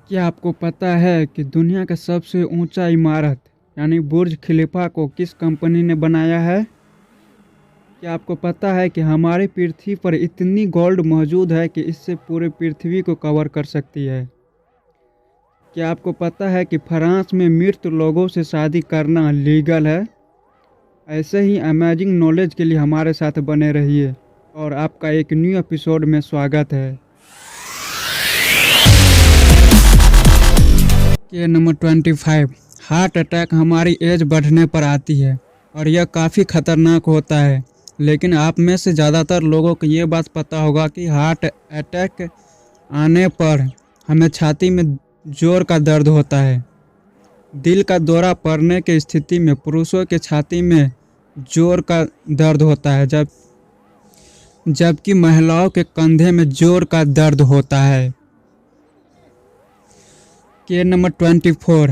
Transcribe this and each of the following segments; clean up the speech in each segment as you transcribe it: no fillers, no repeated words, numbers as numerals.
क्या आपको पता है कि दुनिया का सबसे ऊंचा इमारत यानी बुर्ज खलीफा को किस कंपनी ने बनाया है? क्या आपको पता है कि हमारी पृथ्वी पर इतनी गोल्ड मौजूद है कि इससे पूरे पृथ्वी को कवर कर सकती है? क्या आपको पता है कि फ्रांस में मृत लोगों से शादी करना लीगल है? ऐसे ही अमेजिंग नॉलेज के लिए हमारे साथ बने रहिए और आपका एक न्यू एपिसोड में स्वागत है। के नंबर 25। हार्ट अटैक हमारी एज बढ़ने पर आती है और यह काफ़ी खतरनाक होता है, लेकिन आप में से ज़्यादातर लोगों को ये बात पता होगा कि हार्ट अटैक आने पर हमें छाती में जोर का दर्द होता है। दिल का दौरा पड़ने की स्थिति में पुरुषों के छाती में जोर का दर्द होता है, जबकि महिलाओं के कंधे में जोर का दर्द होता है। के नंबर 24।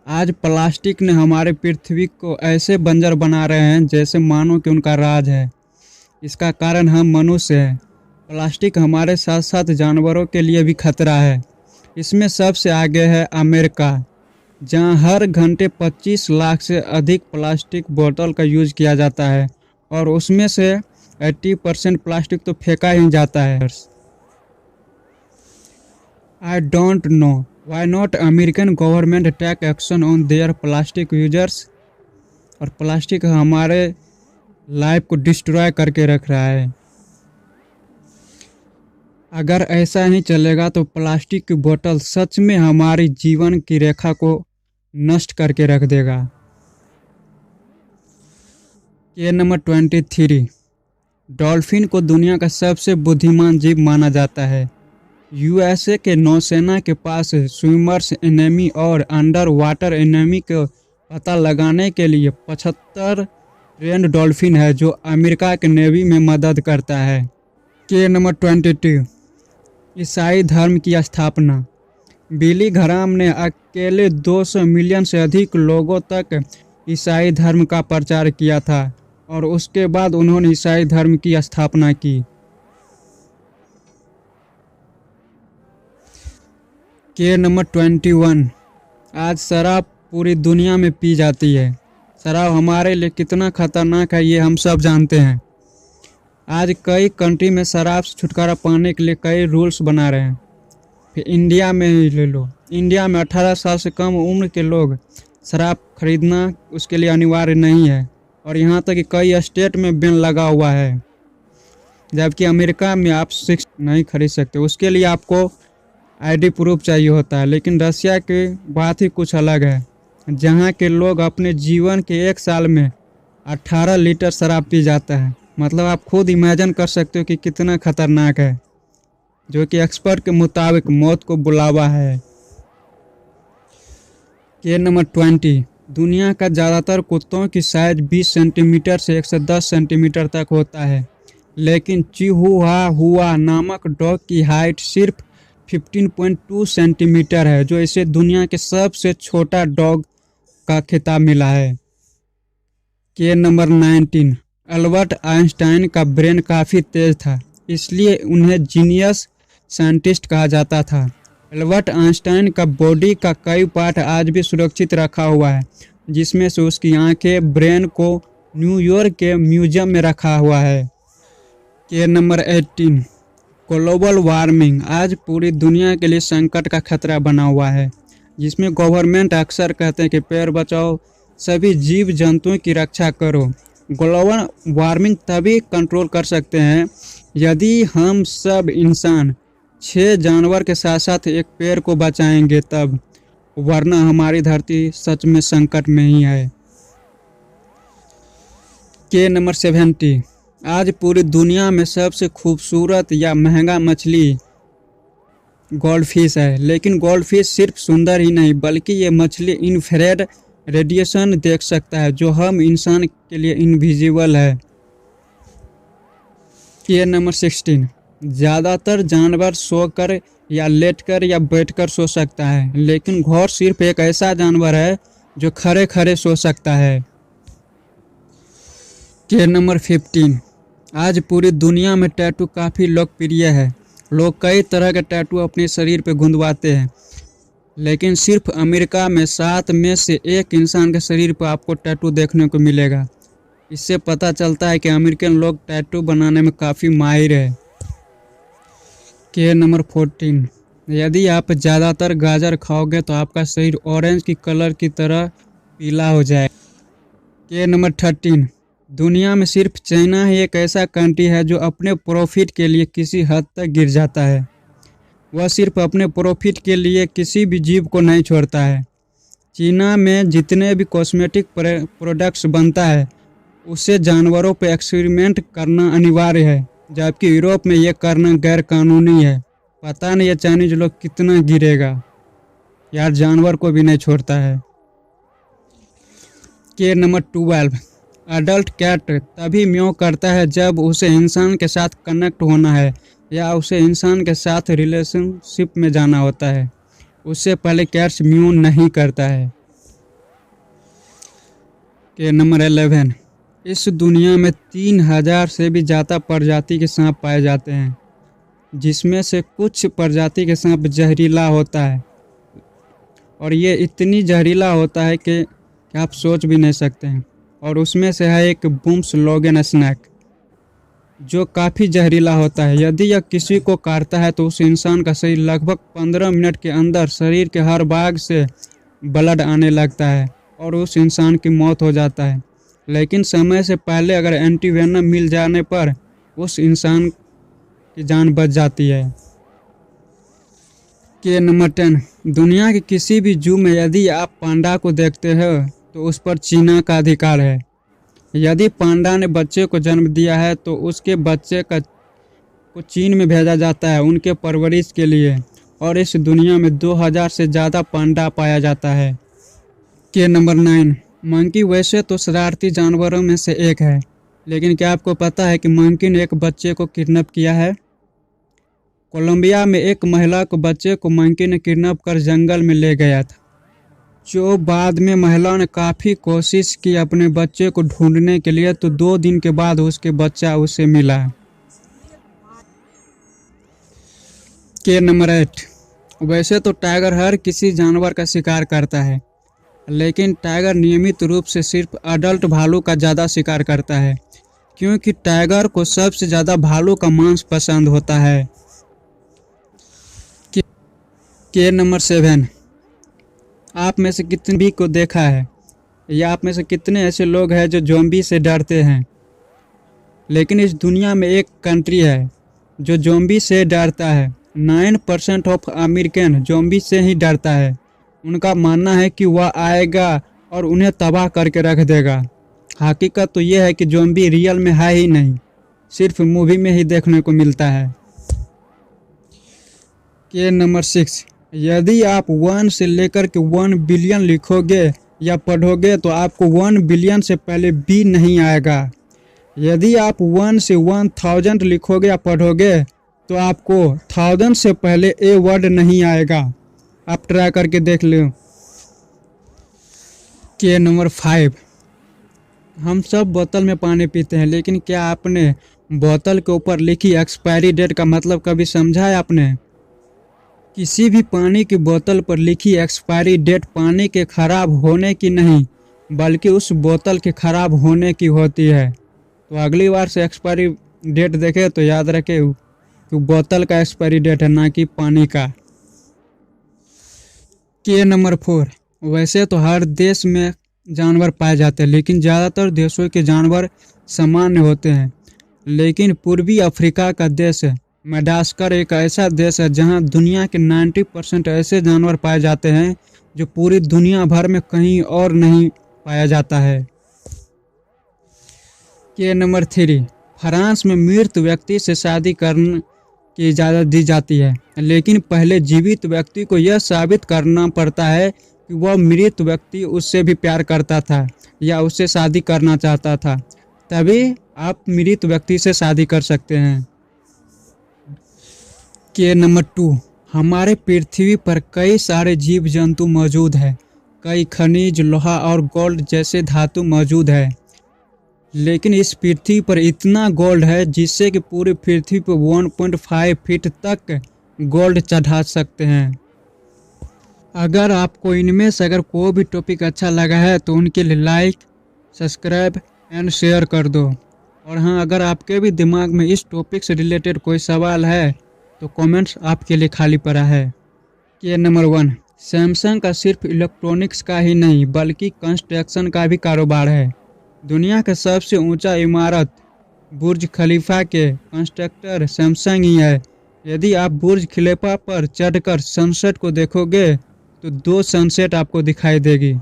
आज प्लास्टिक ने हमारे पृथ्वी को ऐसे बंजर बना रहे हैं जैसे मानो कि उनका राज है। इसका कारण हम मनुष्य हैं। प्लास्टिक हमारे साथ साथ जानवरों के लिए भी खतरा है। इसमें सबसे आगे है अमेरिका, जहां हर घंटे 25 लाख से अधिक प्लास्टिक बोतल का यूज किया जाता है और उसमें से 80% प्लास्टिक तो फेंका ही जाता है। I don't know why not American government take action on their plastic users। और प्लास्टिक हमारे लाइफ को डिस्ट्रॉय करके रख रहा है। अगर ऐसा ही चलेगा तो प्लास्टिक की बोतल सच में हमारी जीवन की रेखा को नष्ट करके रख देगा। के नंबर 23। डॉल्फिन को दुनिया का सबसे बुद्धिमान जीव माना जाता है। यूएसए के नौसेना के पास स्विमर्स एनेमी और अंडर वाटर एनेमी को पता लगाने के लिए 75 ट्रेंड डॉल्फिन है, जो अमेरिका के नेवी में मदद करता है। के नंबर 22। ईसाई धर्म की स्थापना। बिली ग्राहम ने अकेले 200 मिलियन से अधिक लोगों तक ईसाई धर्म का प्रचार किया था और उसके बाद उन्होंने ईसाई धर्म की स्थापना की। के नंबर 21। आज शराब पूरी दुनिया में पी जाती है। शराब हमारे लिए कितना खतरनाक है ये हम सब जानते हैं। आज कई कंट्री में शराब से छुटकारा पाने के लिए कई रूल्स बना रहे हैं। फिर इंडिया में ही ले लो। इंडिया में 18 साल से कम उम्र के लोग शराब खरीदना उसके लिए अनिवार्य नहीं है और यहाँ तक कि कई स्टेट में बैन लगा हुआ है, जबकि अमेरिका में आप 6 नहीं खरीद सकते। उसके लिए आपको आईडी प्रूफ चाहिए होता है। लेकिन रसिया की बात ही कुछ अलग है, जहाँ के लोग अपने जीवन के 1 साल में 18 लीटर शराब पी जाता है। मतलब आप खुद इमेजिन कर सकते हो कि कितना खतरनाक है, जो कि एक्सपर्ट के मुताबिक मौत को बुलावा है। के नंबर 20। दुनिया का ज़्यादातर कुत्तों की साइज 20 सेंटीमीटर से 110 सेंटीमीटर तक होता है, लेकिन चिहुआहुआ नामक डॉग की हाइट सिर्फ 15.2 सेंटीमीटर है, जो इसे दुनिया के सबसे छोटा डॉग का खिताब मिला है। के नंबर 19। अल्बर्ट आइंस्टाइन का ब्रेन काफ़ी तेज था, इसलिए उन्हें जीनियस साइंटिस्ट कहा जाता था। अल्बर्ट आइंस्टाइन का बॉडी का कई पार्ट आज भी सुरक्षित रखा हुआ है, जिसमें से उसकी आंखें, ब्रेन को न्यूयॉर्क के म्यूजियम में रखा हुआ है। के नंबर 18। ग्लोबल वार्मिंग आज पूरी दुनिया के लिए संकट का खतरा बना हुआ है, जिसमें गवर्नमेंट अक्सर कहते हैं कि पेड़ बचाओ, सभी जीव जंतुओं की रक्षा करो। ग्लोबल वार्मिंग तभी कंट्रोल कर सकते हैं यदि हम सब इंसान 6 जानवर के साथ साथ एक पेड़ को बचाएंगे तब, वरना हमारी धरती सच में संकट में ही है। के नंबर 70। आज पूरी दुनिया में सबसे खूबसूरत या महंगा मछली गोल्ड फिश है, लेकिन गोल्ड फिश सिर्फ सुंदर ही नहीं बल्कि ये मछली इंफ्रारेड रेडिएशन देख सकता है, जो हम इंसान के लिए इनविजिबल है। के नंबर 16। ज़्यादातर जानवर सोकर या लेटकर या बैठकर सो सकता है, लेकिन घोड़ सिर्फ एक ऐसा जानवर है जो खड़े खड़े सो सकता है। के नंबर 15। आज पूरी दुनिया में टैटू काफ़ी लोकप्रिय है, लोग कई तरह के टैटू अपने शरीर पे गुंदवाते हैं, लेकिन सिर्फ अमेरिका में 7 में से 1 इंसान के शरीर पर आपको टैटू देखने को मिलेगा। इससे पता चलता है कि अमेरिकन लोग टैटू बनाने में काफ़ी माहिर है। के नंबर 14, यदि आप ज़्यादातर गाजर खाओगे तो आपका शरीर ऑरेंज की कलर की तरह पीला हो जाए। के नंबर 13, दुनिया में सिर्फ चाइना ही एक ऐसा कंट्री है जो अपने प्रॉफिट के लिए किसी हद तक गिर जाता है। वह सिर्फ अपने प्रॉफिट के लिए किसी भी जीव को नहीं छोड़ता है। चीना में जितने भी कॉस्मेटिक प्रोडक्ट्स बनता है उससे जानवरों पर एक्सपेरिमेंट करना अनिवार्य है, जबकि यूरोप में यह करना गैर कानूनी है। पता नहीं ये चाइनीज लोग कितना गिरेगा यार, जानवर को भी नहीं छोड़ता है। के नंबर 12, अडल्ट कैट तभी म्याऊ करता है जब उसे इंसान के साथ कनेक्ट होना है या उसे इंसान के साथ रिलेशनशिप में जाना होता है। उससे पहले कैट्स म्याऊ नहीं करता है। के नंबर 11, इस दुनिया में 3000 से भी ज़्यादा प्रजाति के सांप पाए जाते हैं, जिसमें से कुछ प्रजाति के सांप जहरीला होता है और ये इतनी जहरीला होता है कि आप सोच भी नहीं सकते हैं। और उसमें से है एक बूम्स लॉगन स्नैक, जो काफ़ी जहरीला होता है। यदि यह किसी को काटता है तो उस इंसान का शरीर लगभग 15 मिनट के अंदर शरीर के हर भाग से ब्लड आने लगता है और उस इंसान की मौत हो जाता है। लेकिन समय से पहले अगर एंटीवेनम मिल जाने पर उस इंसान की जान बच जाती है। के नंबर 10, दुनिया के किसी भी जू में यदि आप पांडा को देखते हो तो उस पर चीना का अधिकार है। यदि पांडा ने बच्चे को जन्म दिया है तो उसके बच्चे को चीन में भेजा जाता है उनके परवरिश के लिए, और इस दुनिया में 2000 से ज़्यादा पांडा पाया जाता है। के नंबर 9, मंकी वैसे तो शरारती जानवरों में से एक है, लेकिन क्या आपको पता है कि मंकी ने एक बच्चे को किडनैप किया है? कोलंबिया में एक महिला को बच्चे को मंकी ने किडनैप कर जंगल में ले गया था, जो बाद में महिला ने काफ़ी कोशिश की अपने बच्चे को ढूंढने के लिए, तो 2 दिन के बाद उसके बच्चा उसे मिला। के नंबर 8, वैसे तो टाइगर हर किसी जानवर का शिकार करता है, लेकिन टाइगर नियमित रूप से सिर्फ अडल्ट भालू का ज़्यादा शिकार करता है, क्योंकि टाइगर को सबसे ज़्यादा भालू का मांस पसंद होता है। के नंबर 7, आप में से कितने भी को देखा है या आप में से कितने ऐसे लोग हैं जो ज़ॉम्बी से डरते हैं? लेकिन इस दुनिया में एक कंट्री है जो ज़ॉम्बी से डरता है। 9% ऑफ अमेरिकन ज़ॉम्बी से ही डरता है। उनका मानना है कि वह आएगा और उन्हें तबाह करके रख देगा। हकीकत तो यह है कि ज़ॉम्बी रियल में है ही नहीं, सिर्फ मूवी में ही देखने को मिलता है। के नंबर 6, यदि आप 1 से लेकर के 1 बिलियन लिखोगे या पढ़ोगे तो आपको 1 बिलियन से पहले बी नहीं आएगा। यदि आप 1 से 1000 लिखोगे या पढ़ोगे तो आपको 1000 से पहले ए वर्ड नहीं आएगा। आप ट्राई करके देख लो। के नंबर 5, हम सब बोतल में पानी पीते हैं, लेकिन क्या आपने बोतल के ऊपर लिखी एक्सपायरी डेट का मतलब कभी समझा है आपने? किसी भी पानी की बोतल पर लिखी एक्सपायरी डेट पानी के खराब होने की नहीं, बल्कि उस बोतल के खराब होने की होती है। तो अगली बार से एक्सपायरी डेट देखे तो याद रखे कि बोतल का एक्सपायरी डेट है, ना कि पानी का। के नंबर 4, वैसे तो हर देश में जानवर पाए जाते हैं, लेकिन ज़्यादातर देशों के जानवर सामान्य होते हैं। लेकिन पूर्वी अफ्रीका का देश मेडागास्कर एक ऐसा देश है जहां दुनिया के 90% ऐसे जानवर पाए जाते हैं जो पूरी दुनिया भर में कहीं और नहीं पाया जाता है। के नंबर 3, फ्रांस में मृत व्यक्ति से शादी करने की इजाज़त दी जाती है, लेकिन पहले जीवित व्यक्ति को यह साबित करना पड़ता है कि वह मृत व्यक्ति उससे भी प्यार करता था या उससे शादी करना चाहता था, तभी आप मृत व्यक्ति से शादी कर सकते हैं। के नंबर 2, हमारे पृथ्वी पर कई सारे जीव जंतु मौजूद हैं। कई खनिज, लोहा और गोल्ड जैसे धातु मौजूद है, लेकिन इस पृथ्वी पर इतना गोल्ड है जिससे कि पूरी पृथ्वी पर 1.5 फीट तक गोल्ड चढ़ा सकते हैं। अगर आपको इनमें से अगर कोई भी टॉपिक अच्छा लगा है तो उनके लिए लाइक, सब्सक्राइब एंड शेयर कर दो। और हाँ, अगर आपके भी दिमाग में इस टॉपिक से रिलेटेड कोई सवाल है तो कमेंट्स आपके लिए खाली पड़ा है। के नंबर 1, सैमसंग का सिर्फ इलेक्ट्रॉनिक्स का ही नहीं बल्कि कंस्ट्रक्शन का भी कारोबार है। दुनिया का सबसे ऊंचा इमारत बुर्ज खलीफा के कंस्ट्रक्टर सैमसंग ही है। यदि आप बुर्ज खलीफा पर चढ़कर सनसेट को देखोगे तो 2 सनसेट आपको दिखाई देगी।